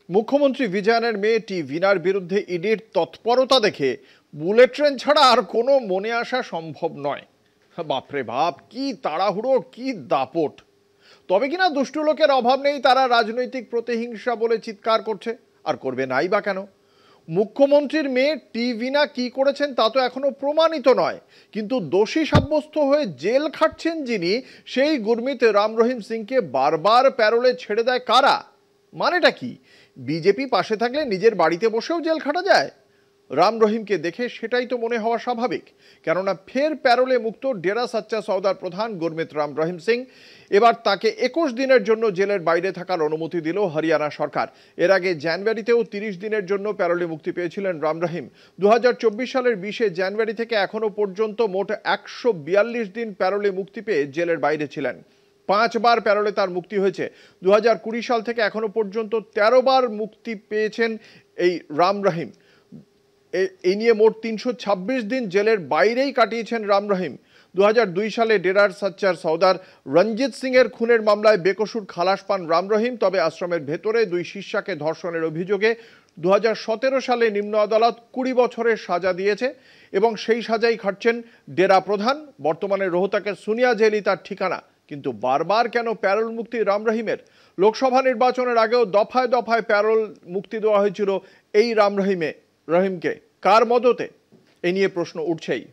মুখ্যমন্ত্রী বিজয়নের মেয়ে টি ভিনার বিরুদ্ধে ইডির তৎপরতা দেখে বুলেট ট্রেন ছাড়া আর কোনো মনে আসা সম্ভব নয়। বাপরে বাপ, কি তাড়াহুড়ো, কি দাপট! তবে কিনা দুষ্টু লোকের অভাব নেই, তারা রাজনৈতিক প্রতিহিংসা বলে চিৎকার করছে। আর করবে নাই বা কেন? মুখ্যমন্ত্রীর মেয়ে টি ভিনা কি করেছেন তা তো এখনো প্রমাণিত নয়, কিন্তু দোষী সাব্যস্ত হয়ে জেল খাটছেন যিনি, সেই গুরমিত রাম রহিম সিংকে বারবার প্যারোলে ছেড়ে দেয় কারা? মানেটা কি? বিজেপি পাশে থাকলে নিজের বাড়িতে বসেও জেল খাটা যায়? রাম রহিমকে দেখে সেটাই তো মনে হওয়া স্বাভাবিক, কেননা ফের প্যারোলে মুক্ত ডেরা সচ্চা সওদার প্রধান গুরমিত রাম রহিম সিং। এবার তাকে 21 দিনের জন্য জেলের বাইরে থাকার অনুমতি দিল হরিয়ানা সরকার। এর আগে জানুয়ারিতেও 30 দিনের জন্য প্যারোলে মুক্তি পেয়েছিলেন রাম রহিম। 2024 সালের 20 জানুয়ারি থেকে এখনো পর্যন্ত মোট 142 দিন প্যারোলে মুক্তি পেয়ে জেলের বাইরে ছিলেন। 5 বার প্যারোলে তার মুক্তি হয়েছে। 2020 সাল থেকে এখনো পর্যন্ত 13 বার মুক্তি পেয়েছেন এই রাম রহিম। এই নিয়ে মোট 326 দিন জেলের বাইরেই কাটিয়েছেন রাম রহিম। 2002 সালে ডেরার সচ্চার সওদার রঞ্জিত সিং এর খুনের মামলায় বেকসুর খালাস পান রাম রহিম। তবে আশ্রমের ভেতরে 2 শিষ্যাকে ধর্ষণের অভিযোগে 2017 সালে নিম্ন আদালত 20 বছরের সাজা দিয়েছে এবং সেই সাজাই খাটছেন ডেরা প্রধান। বর্তমানে রোহতাকের সুনিয়া জেলই তার ঠিকানা। কিন্তু বারবার কেন প্যারোল মুক্তি রাম রহিমের? লোকসভা নির্বাচনের আগেও দফায় দফায় প্যারোল মুক্তি দেওয়া হয়েছিল এই রাম রহিমকে। কার মদতে? এ নিয়ে প্রশ্ন উঠছেই।